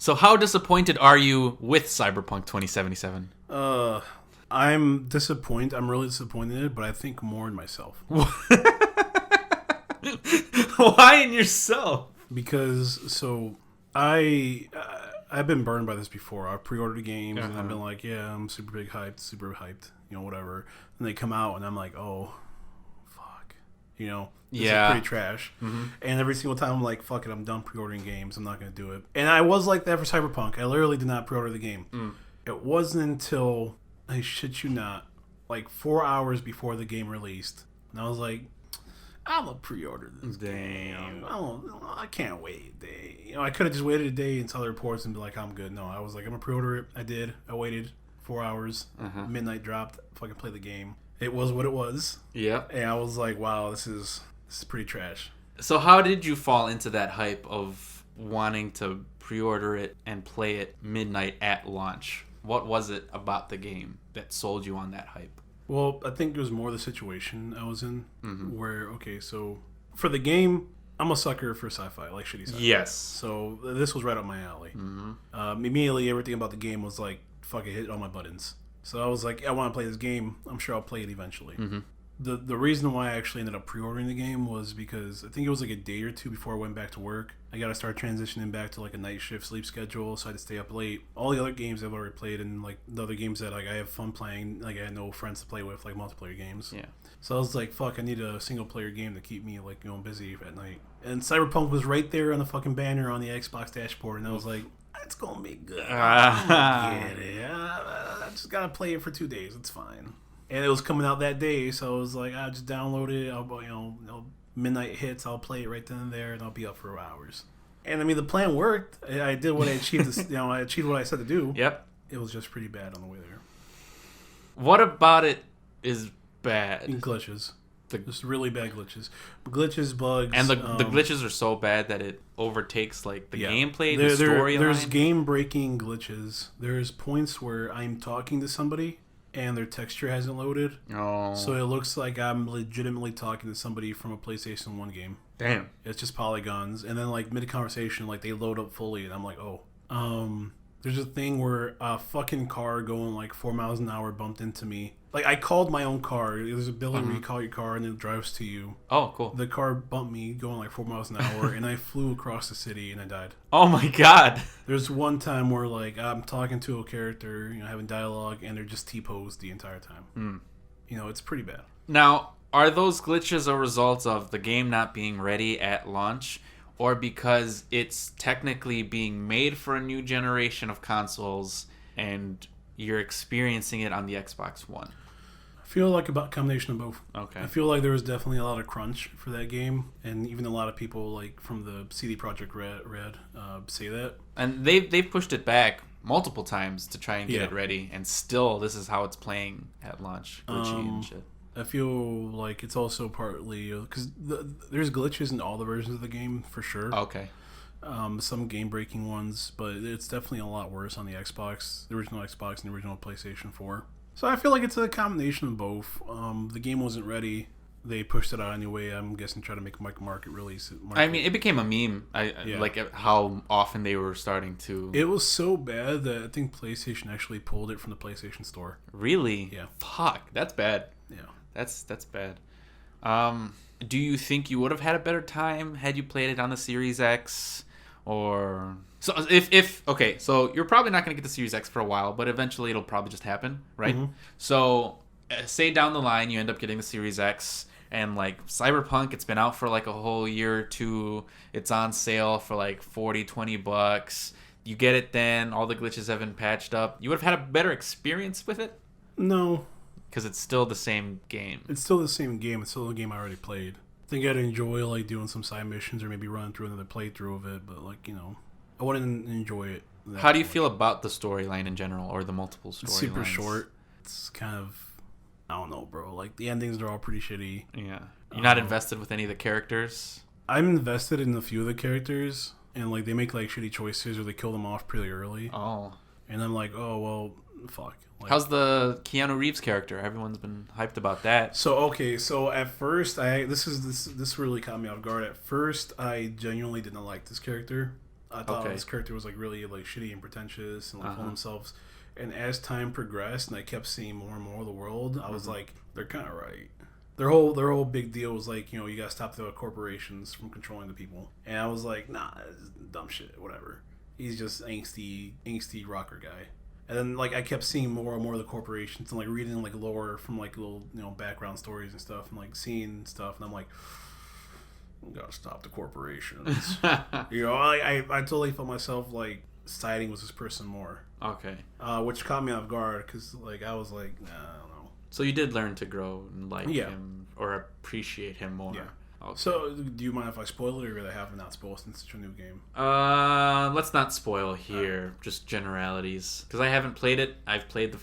So how disappointed are you with Cyberpunk 2077? I'm disappointed. I'm really disappointed, but I think more in myself. Why in yourself? Because I've been burned by this before. I've pre-ordered games and I've been like, yeah, I'm super hyped, whatever. And they come out and I'm like, oh, fuck, this is pretty trash. Mm-hmm. And every single time I'm like, fuck it, I'm done pre-ordering games. I'm not gonna do it. And I was like that for Cyberpunk. I literally did not pre-order the game. It wasn't until, I shit you not, like 4 hours before the game released, and I was like, I'm gonna pre-order this game. I can't wait a day. I could have just waited a day until the reports and be like, I'm good. No, I was like, I'm gonna pre-order it. I did. I waited 4 hours. Midnight dropped. Fucking played the game. It was what it was. Yeah. And I was like, wow, this is pretty trash. So how did you fall into that hype of wanting to pre-order it and play it midnight at launch? What was it about the game that sold you on that hype? Well, I think it was more the situation I was in, where, okay, so for the game, I'm a sucker for sci-fi, like shitty sci-fi. Yes. So this was right up my alley. Immediately, everything about the game was like, fuck it, hit all my buttons. So I was like, I want to play this game. I'm sure I'll play it eventually. The reason why I actually ended up pre-ordering the game was because I think it was like a day or two before I went back to work. I got to start transitioning back to like a night shift sleep schedule, so I had to stay up late. All the other games I've already played, and like the other games that like I have fun playing, like I had no friends to play with, like multiplayer games. Yeah. So I was like, fuck, I need a single player game to keep me like busy at night. And Cyberpunk was right there on the fucking banner on the Xbox dashboard, and I was like, it's gonna be good. I get it. I just gotta play it for 2 days. It's fine. And it was coming out that day, so I was like, I'll just download it. I'll midnight hits, I'll play it right then and there, and I'll be up for hours. And I mean, the plan worked. I did what I achieved. I achieved what I said to do. Yep. It was just pretty bad on the way there. What about it is bad? Glitches. Just really bad glitches. Glitches, bugs. And the glitches are so bad that it overtakes like the gameplay, the storyline. There's game-breaking glitches. There's points where I'm talking to somebody and their texture hasn't loaded. Oh. So it looks like I'm legitimately talking to somebody from a PlayStation 1 game. Damn. It's just polygons. And then like mid-conversation, like they load up fully and I'm like, oh. There's a thing where a fucking car going like 4 miles an hour bumped into me. Like, I called my own car. There's a ability where you call your car and it drives to you. Oh, cool. The car bumped me going like 4 miles an hour and I flew across the city and I died. Oh my god. There's one time where like I'm talking to a character, having dialogue, and they're just T-posed the entire time. It's pretty bad. Now, are those glitches a result of the game not being ready at launch, or because it's technically being made for a new generation of consoles and you're experiencing it on the Xbox One? I feel like a combination of both. Okay. I feel like there was definitely a lot of crunch for that game, and even a lot of people like from the CD Projekt Red say that. And they've pushed it back multiple times to try and get it ready, and still this is how it's playing at launch, glitchy and shit. I feel like it's also partly because there's glitches in all the versions of the game for sure. Okay. Some game-breaking ones, but it's definitely a lot worse on the Xbox, the original Xbox, and the original PlayStation 4. So I feel like it's a combination of both. The game wasn't ready. They pushed it out anyway. I'm guessing try to make a market release. I mean, it became a meme. Like how often they were starting to. It was so bad that I think PlayStation actually pulled it from the PlayStation Store. Really? Yeah. Fuck, that's bad. Yeah. That's bad. Do you think you would have had a better time had you played it on the Series X? Or so if okay, so you're probably not going to get the Series X for a while, but eventually it'll probably just happen, right? Mm-hmm. So say down the line you end up getting the Series X, and like Cyberpunk, it's been out for like a whole year or two. It's on sale for like $40-$20. You get it then, all the glitches have been patched up. You would have had a better experience with it? No. Because it's still the same game. It's still the same game. It's still the game I already played. I think I'd enjoy like doing some side missions or maybe running through another playthrough of it, but like, I wouldn't enjoy it. How do you feel about the storyline in general, or the multiple storylines? Super short. It's kind of, I don't know, bro. Like the endings are all pretty shitty. Yeah. You're not invested with any of the characters? I'm invested in a few of the characters, and like they make like shitty choices or they kill them off pretty early. Oh. And I'm like, oh well, fuck. Like, how's the Keanu Reeves character? Everyone's been hyped about that. So at first this really caught me off guard. At first, I genuinely didn't like this character. I thought Okay. his character was like really like shitty and pretentious and like full of themselves. And as time progressed, and I kept seeing more and more of the world, I was like, they're kind of right. Their whole big deal was like, you gotta stop the corporations from controlling the people. And I was like, nah, it's dumb shit, whatever. He's just angsty rocker guy. And then like I kept seeing more and more of the corporations and like reading like lore from like little background stories and stuff and like seeing stuff, and I'm like, we gotta stop the corporations. I totally felt myself like siding with this person more. Okay. Which caught me off guard because like I was like, nah, I don't know. So you did learn to grow and like him or appreciate him more. Yeah. Okay. So do you mind if I spoil it, or really have not spoiled since it's a new game? Let's not spoil here. Just generalities, because I haven't played it. I've played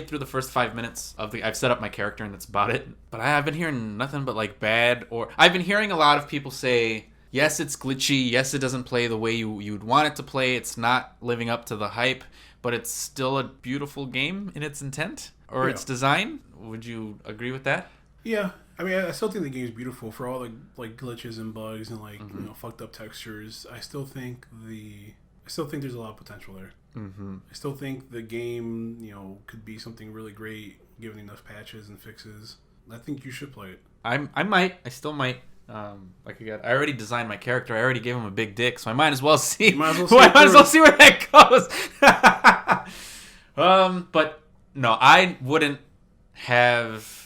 through the first 5 minutes of the. I've set up my character and that's about it. But I've been hearing nothing but like bad, or I've been hearing a lot of people say, yes, it's glitchy. Yes, it doesn't play the way you'd want it to play. It's not living up to the hype, but it's still a beautiful game in its intent or its design. Would you agree with that? Yeah. I mean, I still think the game's beautiful for all the like glitches and bugs and like fucked up textures. I still think there's a lot of potential there. Mm-hmm. I still think the game could be something really great given enough patches and fixes. I think you should play it. I still might. Like I already designed my character. I already gave him a big dick, so I might as well see. Might as well see where that goes. But no, I wouldn't have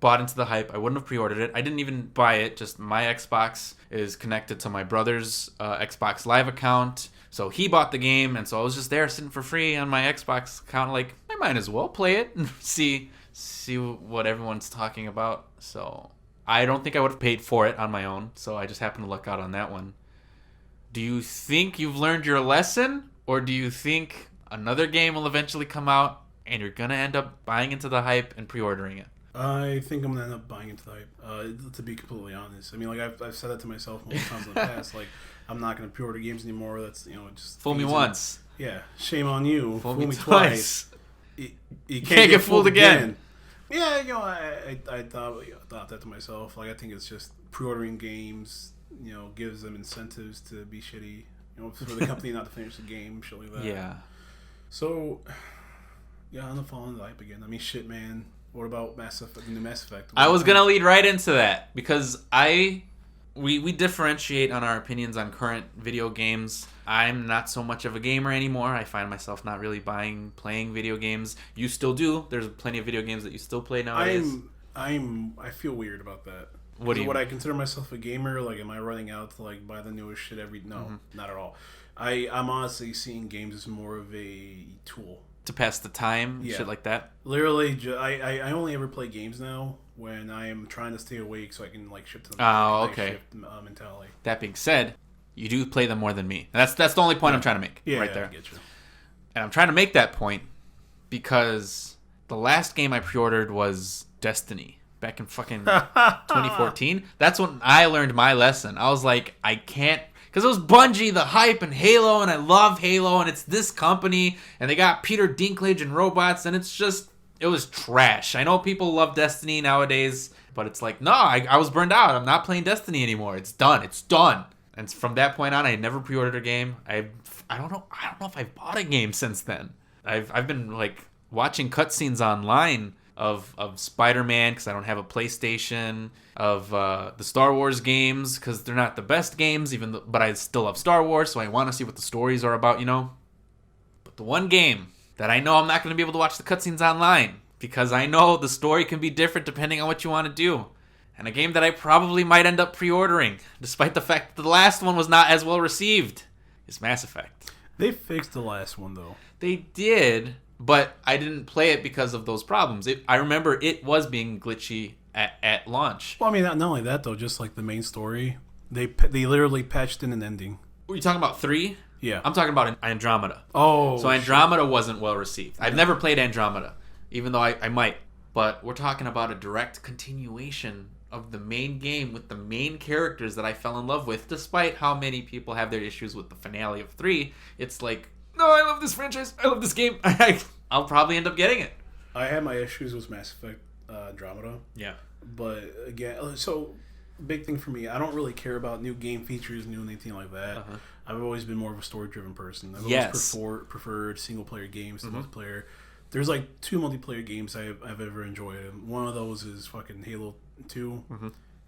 bought into the hype. I wouldn't have pre-ordered it. I didn't even buy it. Just my Xbox is connected to my brother's Xbox Live account, so he bought the game, and so I was just there sitting for free on my Xbox account. Like, I might as well play it and see what everyone's talking about. So I don't think I would have paid for it on my own. So I just happened to luck out on that one. Do you think you've learned your lesson, or do you think another game will eventually come out and you're gonna end up buying into the hype and pre-ordering it? I think I'm gonna end up buying into the hype. To be completely honest, I mean, like I've said that to myself multiple times in the past. Like, I'm not gonna pre-order games anymore. That's just fool me once. Yeah, shame on you. Fool me twice. You can't get fooled again. Yeah, I thought that to myself. Like, I think it's just pre-ordering games. Gives them incentives to be shitty. For the company not to finish the game, shit like that. Yeah. So, yeah, I'm falling the hype again. I mean, shit, man. What about Mass Effect? The new Mass Effect? I was gonna lead right into that because we differentiate on our opinions on current video games. I'm not so much of a gamer anymore. I find myself not really playing video games. You still do. There's plenty of video games that you still play nowadays. I feel weird about that. Would I consider myself a gamer? Like, am I running out to like buy the newest shit every? No, not at all. I'm honestly seeing games as more of a tool to pass the time, shit like that. Literally, I only ever play games now when I am trying to stay awake so I can like shift to the okay. mentality. That being said, you do play them more than me. That's the only point I'm trying to make right there. I get you. And I'm trying to make that point because the last game I pre-ordered was Destiny back in fucking 2014. That's when I learned my lesson. I was like, I can't. Because it was Bungie, the hype, and Halo, and I love Halo, and it's this company, and they got Peter Dinklage and robots, and it was trash. I know people love Destiny nowadays, but it's like, no, I was burned out. I'm not playing Destiny anymore. It's done. And from that point on, I never pre-ordered a game. I don't know if I've bought a game since then. I've been like watching cutscenes online of Spider-Man because I don't have a PlayStation, of the Star Wars games because they're not the best games, but I still love Star Wars, so I want to see what the stories are about, But the one game that I know I'm not going to be able to watch the cutscenes online because I know the story can be different depending on what you want to do, and a game that I probably might end up pre-ordering, despite the fact that the last one was not as well received, is Mass Effect. They fixed the last one, though. They did, but I didn't play it because of those problems. I remember it was being glitchy at launch. Well, I mean, not only that, though, just like the main story, they literally patched in an ending. Were you talking about 3? Yeah. I'm talking about Andromeda. Oh, so Andromeda wasn't well received. I've never played Andromeda, even though I might. But we're talking about a direct continuation of the main game with the main characters that I fell in love with, despite how many people have their issues with the finale of 3. It's like, no, I love this franchise. I love this game. I'll probably end up getting it. I had my issues with Mass Effect Andromeda. Yeah. But again, so big thing for me, I don't really care about new game features, new anything like that. I've always been more of a story-driven person. I've always preferred single-player games to multiplayer. There's like 2 multiplayer games I've ever enjoyed. One of those is fucking Halo 2.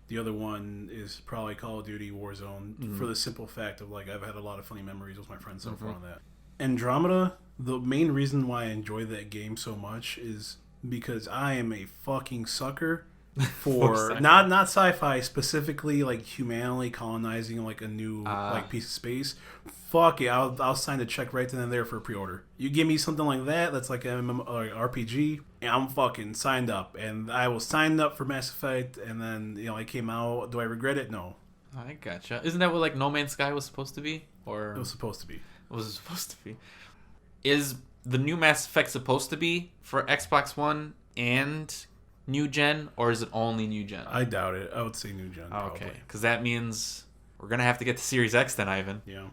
The other one is probably Call of Duty Warzone, for the simple fact of like I've had a lot of funny memories with my friends so far on that. Andromeda, the main reason why I enjoy that game so much is because I am a fucking sucker for not sci-fi, specifically like humanity colonizing like a new like piece of space. Fuck yeah, I'll sign the check right then and there for a pre-order. You give me something like that's like an RPG, and I'm fucking signed up. And I was signed up for Mass Effect, and then it came out. Do I regret it? No. I gotcha. Isn't that what like No Man's Sky was supposed to be? Or it was supposed to be. Was it supposed to be? Is the new Mass Effect supposed to be for Xbox One and new gen, or is it only new gen? I doubt it. I would say new gen. Okay, because that means we're gonna have to get the Series X then, Ivan. Yeah.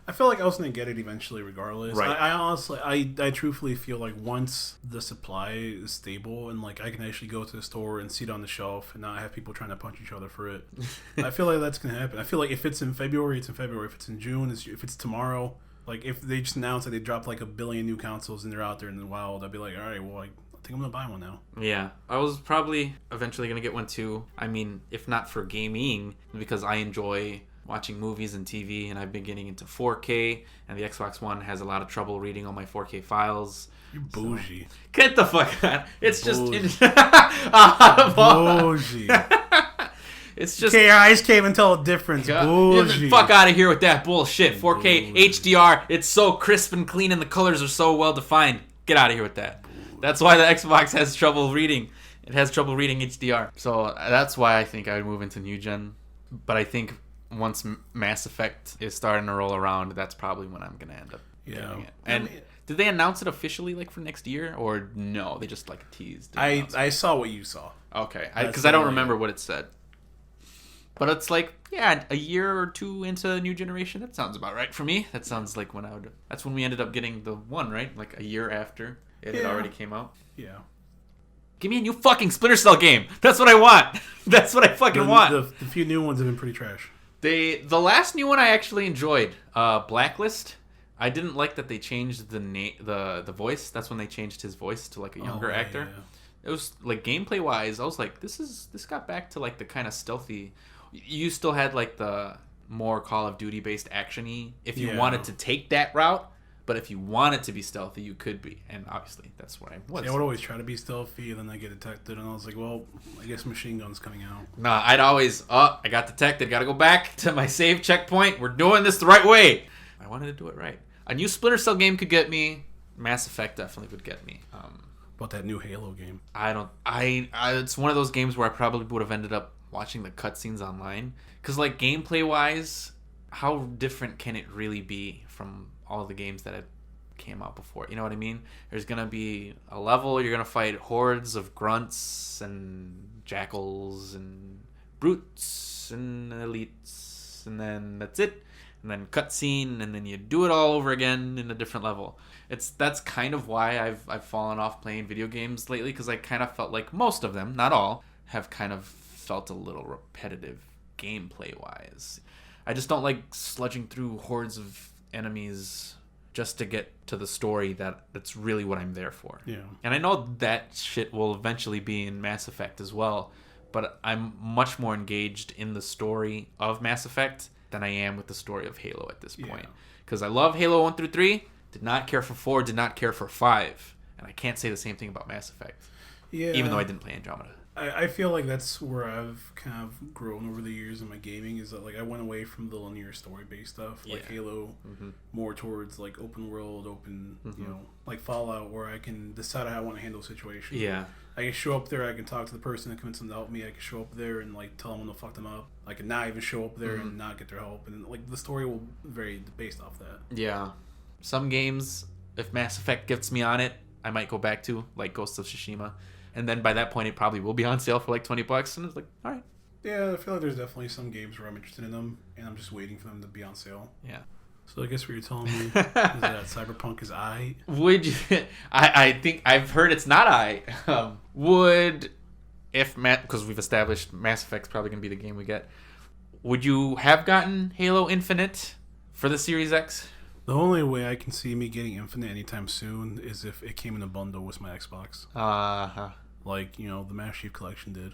I feel like I was gonna get it eventually, regardless. Right. I honestly, I truthfully feel like once the supply is stable and like I can actually go to the store and see it on the shelf and not have people trying to punch each other for it, I feel like that's gonna happen. I feel like if it's in February, it's in February. If it's in June, if it's tomorrow. Like if they just announced that they dropped like 1 billion new consoles and they're out there in the wild, I'd be like, all right, well, I think I'm gonna buy one now. Yeah, I was probably eventually gonna get one too. I mean, if not for gaming, because I enjoy watching movies and TV, and I've been getting into 4K, and the Xbox One has a lot of trouble reading all my 4K files. You're bougie. So, get the fuck out. It's bougie. Bougie. It's just your eyes can't even tell the difference. Bougie. Fuck out of here with that bullshit. 4K HDR. It's so crisp and clean, and the colors are so well defined. Get out of here with that. That's why the Xbox has trouble reading. It has trouble reading HDR. So that's why I think I would move into new gen. But I think once Mass Effect is starting to roll around, that's probably when I'm gonna end up getting it. And did they announce it officially like for next year, or no? They just like teased. I saw what you saw. Okay, because I don't remember what it said. But it's like, yeah, a year or 2 into the new generation. That sounds about right for me. That sounds like when that's when we ended up getting the one, right? Like a year after it had already came out. Yeah. Give me a new fucking Splinter Cell game. That's what I want. That's what I fucking want. The few new ones have been pretty trash. The last new one I actually enjoyed, Blacklist. I didn't like that they changed the voice. That's when they changed his voice to like a younger actor. Yeah. It was like gameplay wise, I was like, this got back to like the kind of stealthy. You still had like the more Call of Duty based actiony if you wanted to take that route, but if you wanted to be stealthy, you could be, and obviously that's what I was. I would always try to be stealthy, and then I get detected, and I was like, well, I guess machine gun's coming out. Nah, I'd always, I got detected, gotta go back to my save checkpoint. We're doing this the right way. I wanted to do it right. A new Splinter Cell game could get me. Mass Effect definitely would get me. About that new Halo game. It's one of those games where I probably would have ended up watching the cutscenes online, because like gameplay wise, how different can it really be from all the games that had came out before? You know what I mean? There's gonna be a level, you're gonna fight hordes of grunts and jackals and brutes and elites, and then that's it, and then cutscene, and then you do it all over again in a different level. That's kind of why I've fallen off playing video games lately, because I kind of felt like most of them, not all, have kind of felt a little repetitive gameplay wise. I just don't like sludging through hordes of enemies just to get to the story that's really what I'm there for. Yeah. And I know that shit will eventually be in Mass Effect as well, but I'm much more engaged in the story of Mass Effect than I am with the story of Halo at this point. Because I love Halo 1 through 3, did not care for 4, did not care for 5, and I can't say the same thing about Mass Effect. Yeah. Even though I didn't play Andromeda. I feel like that's where I've kind of grown over the years in my gaming, is that like I went away from the linear story based stuff like Halo, more towards like open world, like Fallout, where I can decide how I want to handle a situation. Yeah, I can show up there, I can talk to the person and convince them to help me. I can show up there and like tell them when to fuck them up. I can not even show up there and not get their help, and like the story will vary based off that. Yeah, some games, if Mass Effect gets me on it, I might go back to, like Ghost of Tsushima. And then by that point, it probably will be on sale for like $20, and it's like, all right. Yeah, I feel like there's definitely some games where I'm interested in them, and I'm just waiting for them to be on sale. Yeah. So I guess what you're telling me is that Cyberpunk is aight? Would you? I think I've heard it's not aight. Because we've established Mass Effect's probably gonna be the game we get. Would you have gotten Halo Infinite For the Series X? The only way I can see me getting Infinite anytime soon is if it came in a bundle with my Xbox. Like, you know, the Master Chief Collection did.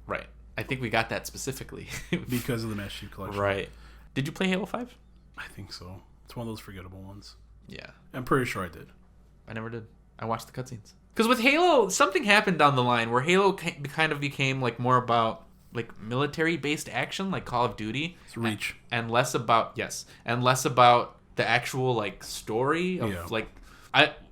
Right. I think we got that specifically. Because of the Master Chief Collection. Right. Did you play Halo 5? I think so. It's one of those forgettable ones. Yeah. I'm pretty sure I did. I never did. I watched the cutscenes. Because with Halo, something happened down the line where Halo kind of became like more about like military-based action, like Call of Duty. It's Reach. And less about, and less about the actual like story of like...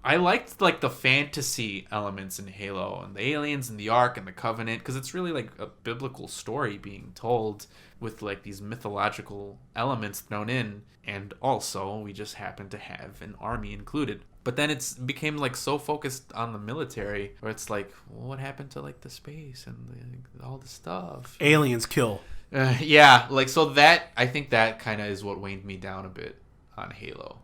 I liked like the fantasy elements in Halo and the aliens and the Ark and the Covenant because it's really like a biblical story being told with like these mythological elements thrown in, and also we just happen to have an army included. But then it's became like so focused on the military where it's like, well, what happened to like the space and all the stuff? Aliens kill. Yeah, like so that I think that kind of is what waned me down a bit on Halo,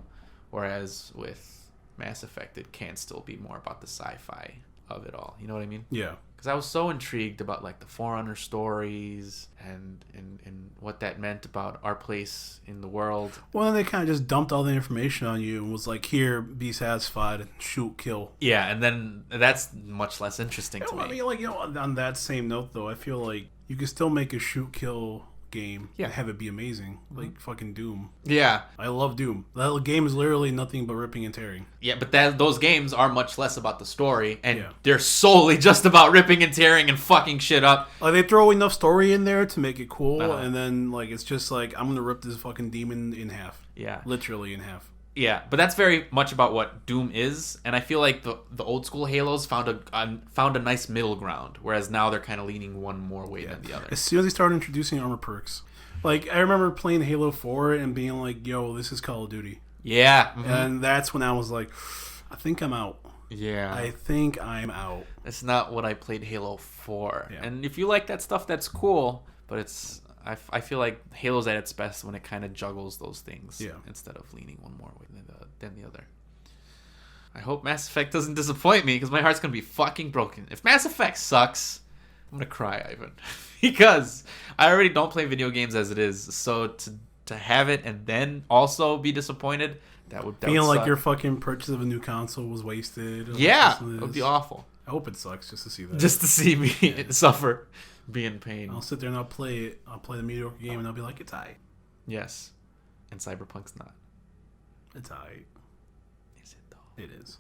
whereas with Mass Effect, it can still be more about the sci-fi of it all. You know what I mean? Yeah. Because I was so intrigued about like the Forerunner stories and what that meant about our place in the world. Well, then they kind of just dumped all the information on you and was like, here, be satisfied, shoot, kill. Yeah, and then that's much less interesting to me. I mean, like, you know, on that same note, though, I feel like you can still make a shoot, kill game and have it be amazing, like fucking Doom. Yeah, I love Doom. That game is literally nothing but ripping and tearing. Yeah, but those games are much less about the story, and they're solely just about ripping and tearing and fucking shit up. Like they throw enough story in there to make it cool, and then like it's just like I'm gonna rip this fucking demon in half. Yeah, literally in half. Yeah, but that's very much about what Doom is, and I feel like the old school Halos found a nice middle ground, whereas now they're kind of leaning one more way than the other. As soon as they started introducing armor perks, like I remember playing Halo 4 and being like, "Yo, this is Call of Duty." Yeah, and that's when I was like, "I think I'm out." Yeah, I think I'm out. That's not what I played Halo for, and if you like that stuff, that's cool, but it's. I feel like Halo's at its best when it kind of juggles those things instead of leaning one more way than the other. I hope Mass Effect doesn't disappoint me because my heart's going to be fucking broken. If Mass Effect sucks, I'm going to cry, Ivan. Because I already don't play video games as it is. So to have it and then also be disappointed, that would feeling like suck. your fucking purchase of a new console was wasted. Yeah, it would be awful. I hope it sucks just to see that. Just to see me suffer. Be in pain. I'll sit there and I'll play it. I'll play the mediocre game and I'll be like, it's aight. Yes. And Cyberpunk's not. It's aight. Is it though? It is.